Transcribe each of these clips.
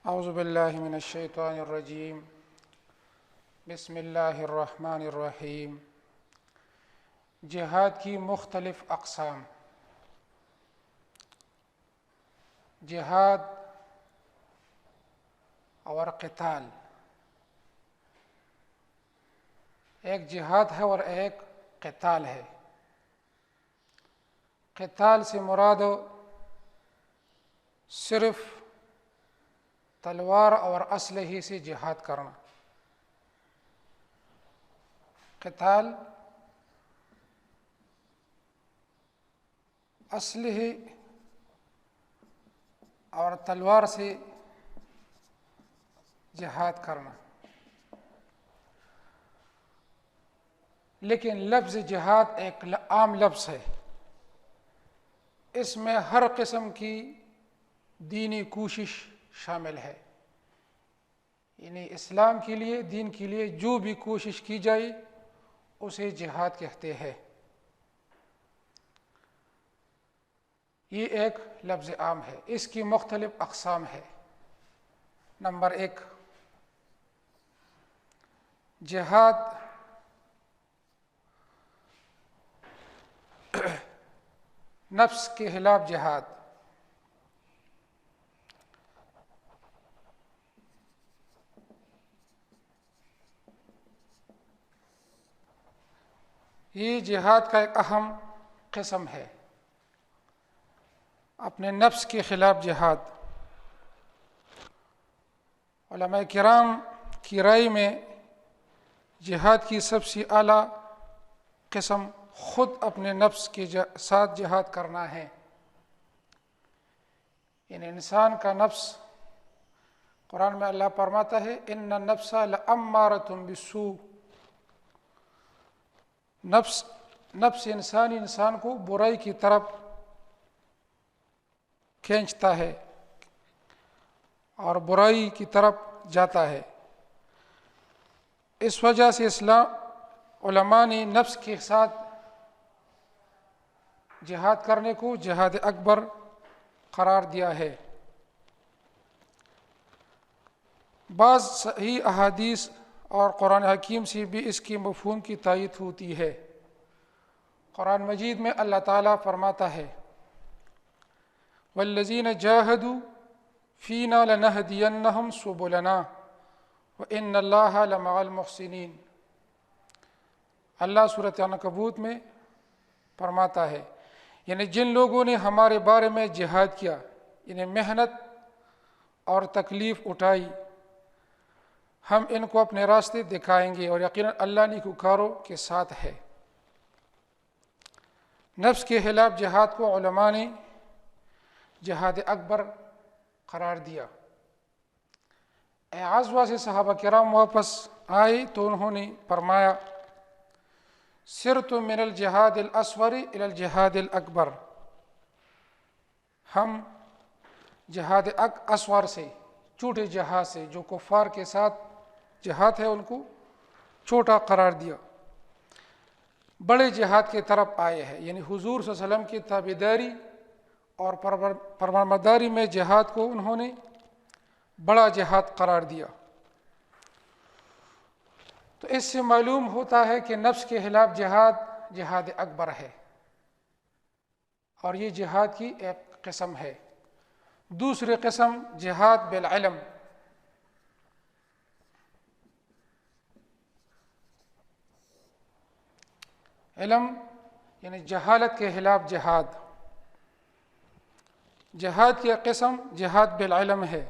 اعوذ باللہ من الشیطان الرجیم بسم اللہ الرحمن الرحیم۔ جہاد کی مختلف اقسام۔ جہاد اور قتال، ایک جہاد ہے اور ایک قتال ہے۔ قتال سے مراد صرف تلوار اور اسلحے سے جہاد کرنا۔ قتال اسلحے اور تلوار سے جہاد کرنا، لیکن لفظ جہاد ایک عام لفظ ہے، اس میں ہر قسم کی دینی کوشش شامل ہے۔ یعنی اسلام کے لیے، دین کے لیے جو بھی کوشش کی جائے اسے جہاد کہتے ہیں۔ یہ ایک لفظ عام ہے، اس کی مختلف اقسام ہے۔ نمبر 1، جہاد نفس کے خلاف جہاد۔ یہ جہاد کا ایک اہم قسم ہے، اپنے نفس کے خلاف جہاد۔ علماء کرام کی رائے میں جہاد کی سب سے اعلیٰ قسم خود اپنے نفس کے ساتھ جہاد کرنا ہے۔ یعنی انسان کا نفس، قرآن میں اللہ فرماتا ہے ان النفس لامارۃ بالسوء، نفس انسان کو برائی کی طرف کھینچتا ہے اور برائی کی طرف جاتا ہے۔ اس وجہ سے علماء نے نفس کے ساتھ جہاد کرنے کو جہاد اکبر قرار دیا ہے۔ بعض صحیح احادیث اور قرآن حکیم سے بھی اس کی مفہوم کی تائید ہوتی ہے۔ قرآن مجید میں اللہ تعالیٰ فرماتا ہے والذین جاہدوا فینا لنہدینہم سبلنا وان اللہ لمع المحسنین۔ اللہ سورۃ عنکبوت میں فرماتا ہے، یعنی جن لوگوں نے ہمارے بارے میں جہاد کیا، یعنی محنت اور تکلیف اٹھائی، ہم ان کو اپنے راستے دکھائیں گے اور یقیناً اللہ نیکوکاروں کے ساتھ ہے۔ نفس کے خلاف جہاد کو علماء نے جہاد اکبر قرار دیا۔ غزوہ سے صحابہ کرام واپس آئے تو انہوں نے فرمایا سرت من الجہاد الاصغر الی الجہاد الاکبر، ہم جہاد اصغر سے، چھوٹے جہاد سے، جو کفار کے ساتھ جہاد ہے ان کو چھوٹا قرار دیا، بڑے جہاد کی طرف آئے ہیں۔ یعنی حضور صلی اللہ علیہ وسلم کی تابعداری اور فرمانبرداری میں جہاد کو انہوں نے بڑا جہاد قرار دیا۔ تو اس سے معلوم ہوتا ہے کہ نفس کے خلاف جہاد جہاد اکبر ہے، اور یہ جہاد کی ایک قسم ہے۔ دوسری قسم جہاد بالعلم۔ علم یعنی جہالت کے خلاف جہاد۔ جہاد کی قسم جہاد بالعلم ہے۔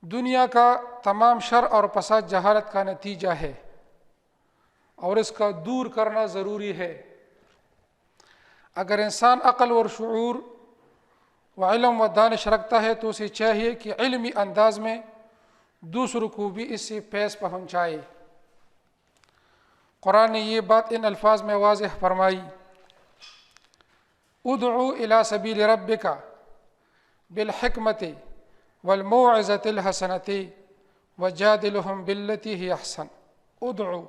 دنیا کا تمام شر اور فساد جہالت کا نتیجہ ہے، اور اس کا دور کرنا ضروری ہے۔ اگر انسان عقل اور شعور و علم و دانش رکھتا ہے تو اسے چاہیے کہ علمی انداز میں دوسروں کو بھی اس سے فیض پہنچائے۔ قرآن نے یہ بات ان الفاظ میں واضح فرمائی ادعو الی سبیل ربک بالحکمت والموعظۃ الحسنۃ وجادلہم باللتی ہی احسن۔ ادعو،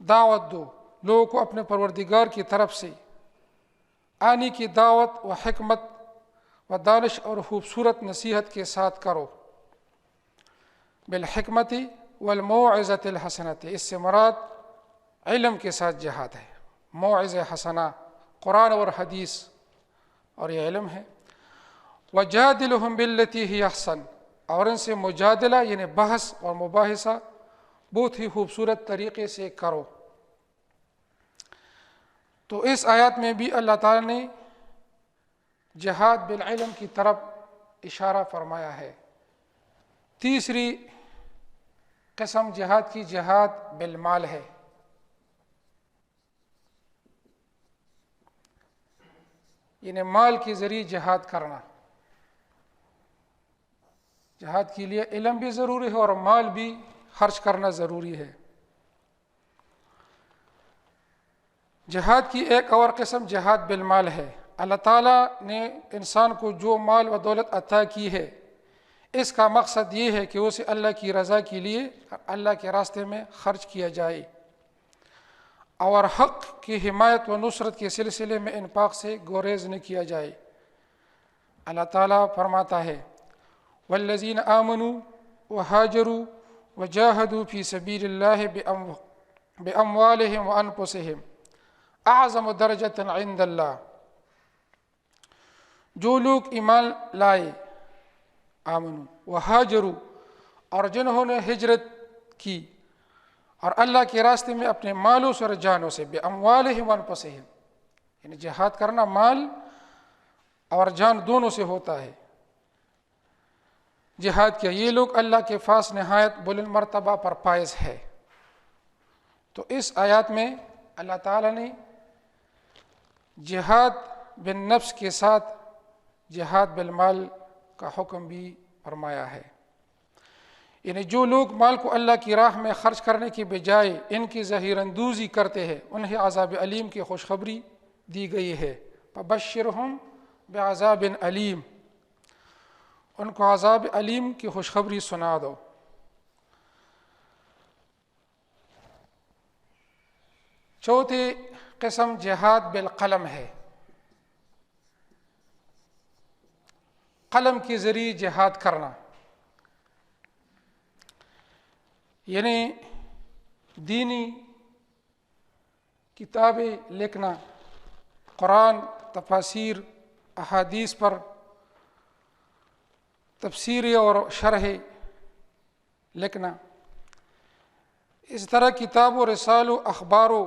دعوت دو لوگوں کو اپنے پروردگار کی طرف سے آنے کی دعوت و حکمت و دانش اور خوبصورت نصیحت کے ساتھ کرو، بالحکمت والموعظۃ الحسنۃ، اس سے مراد علم کے ساتھ جہاد ہے، موعظہ حسنہ قرآن اور حدیث، اور یہ علم ہے۔ وجادلہم باللتی ہی احسن، اور ان سے مجادلہ یعنی بحث اور مباحثہ بہت ہی خوبصورت طریقے سے کرو۔ تو اس آیات میں بھی اللہ تعالیٰ نے جہاد بالعلم کی طرف اشارہ فرمایا ہے۔ تیسری قسم جہاد کی جہاد بالمال ہے۔ یعنی مال کے ذریعے جہاد کرنا، جہاد کے لیے علم بھی ضروری ہے اور مال بھی خرچ کرنا ضروری ہے۔ جہاد کی ایک اور قسم جہاد بالمال ہے۔ اللہ تعالیٰ نے انسان کو جو مال و دولت عطا کی ہے، اس کا مقصد یہ ہے کہ اسے اللہ کی رضا کے لیے اللہ کے راستے میں خرچ کیا جائے، اور حق کی حمایت و نصرت کے سلسلے میں انفاق سے گریز نہ کیا جائے۔ اللہ تعالیٰ فرماتا ہے والذین آمنوا وہاجروا وجاہدوا فی سبیل اللہ باموالہم وانفسہم اعظم درجۃ عند اللہ، جو لوگ ایمان لائے، آمنوا وہاجروا، اور جنہوں نے ہجرت کی اور اللہ کے راستے میں اپنے مالوں سے اور جانوں سے، باموالہم وانفسہم، یعنی جہاد کرنا مال اور جان دونوں سے ہوتا ہے۔ جہاد کیا، یہ لوگ اللہ کے پاس نہایت بلند مرتبہ پر فائز ہے۔ تو اس آیات میں اللہ تعالیٰ نے جہاد بالنفس کے ساتھ جہاد بالمال کا حکم بھی فرمایا ہے۔ یعنی جو لوگ مال کو اللہ کی راہ میں خرچ کرنے کی بجائے ان کی ظاہر اندوزی کرتے ہیں، انہیں عذاب علیم کی خوشخبری دی گئی ہے۔ فبشرہم بعذاب علیم، ان کو عذاب علیم کی خوشخبری سنا دو۔ چوتھی قسم جہاد بالقلم ہے۔ قلم کے ذریعے جہاد کرنا، یعنی دینی کتابیں لکھنا، قرآن، تفاسیر، احادیث پر تفسیریں اور شرح لکھنا، اس طرح کتابوں، رسالوں، اخباروں،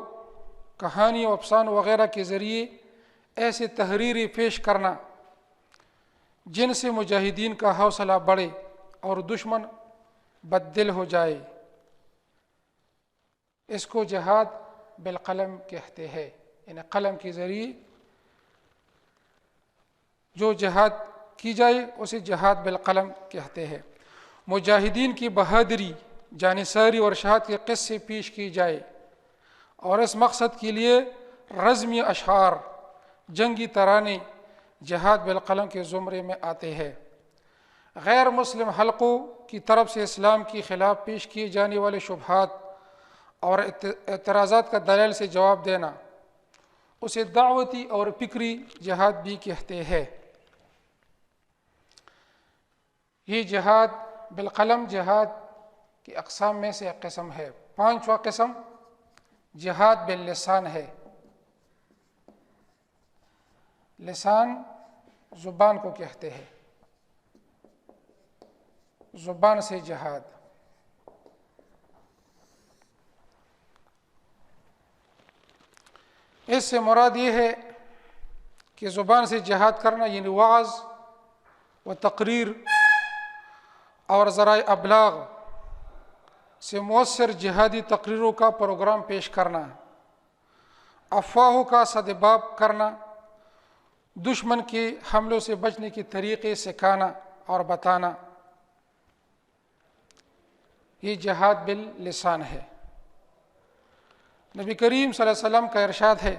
کہانیوں، افسانوں وغیرہ کے ذریعے ایسے تحریری پیش کرنا جن سے مجاہدین کا حوصلہ بڑھے اور دشمن بد دل ہو جائے، اس کو جہاد بالقلم کہتے ہیں۔ یعنی قلم کے ذریعے جو جہاد کی جائے اسے جہاد بالقلم کہتے ہیں۔ مجاہدین کی بہادری، جانثاری اور شہادت کے قصے پیش کی جائے، اور اس مقصد کے لیے رزمی اشعار، جنگی ترانے جہاد بالقلم کے زمرے میں آتے ہیں۔ غیر مسلم حلقوں کی طرف سے اسلام کے خلاف پیش کیے جانے والے شبہات اور اعتراضات کا دلائل سے جواب دینا، اسے دعوتی اور فکری جہاد بھی کہتے ہیں۔ یہ جہاد بالقلم جہاد کی اقسام میں سے ایک قسم ہے۔ پانچواں قسم جہاد باللسان ہے۔ لسان زبان کو کہتے ہیں، زبان سے جہاد۔ اس سے مراد یہ ہے کہ زبان سے جہاد کرنا یعنی وعظ و تقریر اور ذرائع ابلاغ سے مؤثر جہادی تقریروں کا پروگرام پیش کرنا، افواہوں کا سدباب کرنا، دشمن کے حملوں سے بچنے کے طریقے سکھانا اور بتانا، یہ جہاد باللسان ہے۔ نبی کریم صلی اللہ علیہ وسلم کا ارشاد ہے،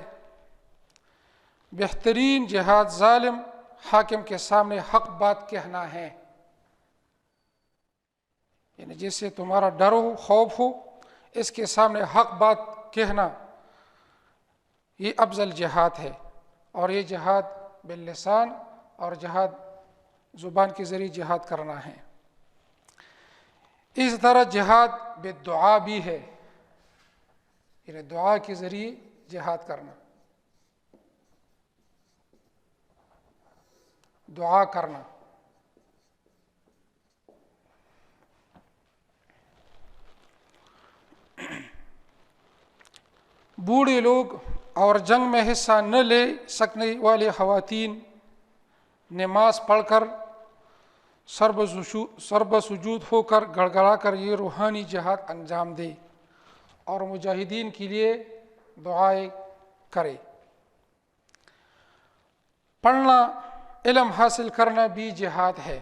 بہترین جہاد ظالم حاکم کے سامنے حق بات کہنا ہے۔ یعنی جس سے تمہارا ڈر ہو، خوف ہو، اس کے سامنے حق بات کہنا، یہ افضل جہاد ہے۔ اور یہ جہاد باللسان اور جہاد زبان کے ذریعے جہاد کرنا ہے۔ اس طرح جہاد بالدعا بھی ہے، یعنی دعا کے ذریعے جہاد کرنا، دعا کرنا۔ بوڑھے لوگ اور جنگ میں حصہ نہ لے سکنے والے خواتین نماز پڑھ کر سرب سجود ہو کر گڑ گڑا کر یہ روحانی جہاد انجام دے اور مجاہدین کے لیے دعائیں کرے۔ پڑھنا، علم حاصل کرنا بھی جہاد ہے۔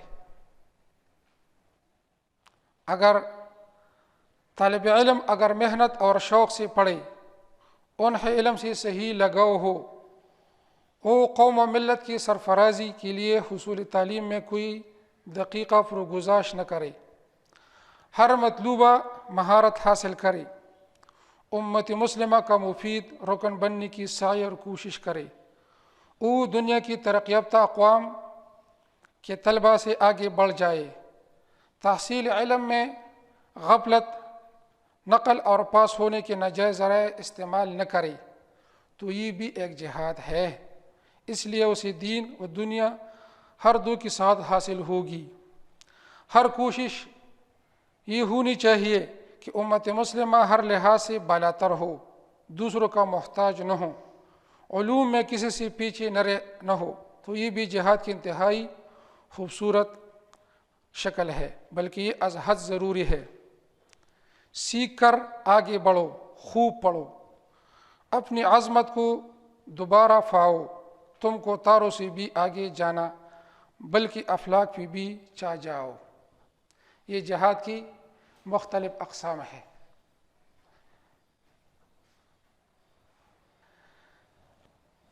اگر طالب علم اگر محنت اور شوق سے پڑھے، انہیں علم سے صحیح لگاؤ ہو، وہ قوم و ملت کی سرفرازی کے لیے حصول تعلیم میں کوئی دقیقہ فروگزاش نہ کرے، ہر مطلوبہ مہارت حاصل کرے، امت مسلمہ کا مفید رکن بننے کی سعی اور کوشش کرے، وہ دنیا کی ترقی یافتہ اقوام کے طلباء سے آگے بڑھ جائے، تحصیل علم میں غفلت، نقل اور پاس ہونے کے ناجائز ذرائع استعمال نہ کرے، تو یہ بھی ایک جہاد ہے۔ اس لیے اسے دین و دنیا ہر دو کے ساتھ حاصل ہوگی۔ ہر کوشش یہ ہونی چاہیے کہ امت مسلمہ ہر لحاظ سے بالاتر ہو، دوسروں کا محتاج نہ ہو، علوم میں کسی سے پیچھے نہ ہو، تو یہ بھی جہاد کی انتہائی خوبصورت شکل ہے، بلکہ یہ از حد ضروری ہے۔ سیکھ کر آگے بڑھو، خوب پڑھو، اپنی عظمت کو دوبارہ پاؤ، تم کو تاروں سے بھی آگے جانا بلکہ افلاک پہ بھی چاہ جاؤ۔ یہ جہاد کی مختلف اقسام ہے۔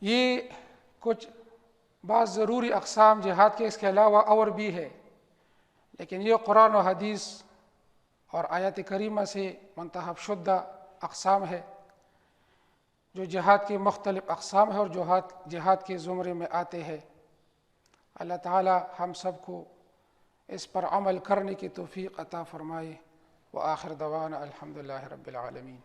یہ کچھ بعض ضروری اقسام جہاد کے، اس کے علاوہ اور بھی ہے، لیکن یہ قرآن و حدیث اور آیات کریمہ سے منتخب شدہ اقسام ہے جو جہاد کے مختلف اقسام ہے اور جہاد کے زمرے میں آتے ہیں۔ اللہ تعالی ہم سب کو اس پر عمل کرنے کی توفیق عطا فرمائے۔ وآخر دعوانا الحمدللہ رب العالمین۔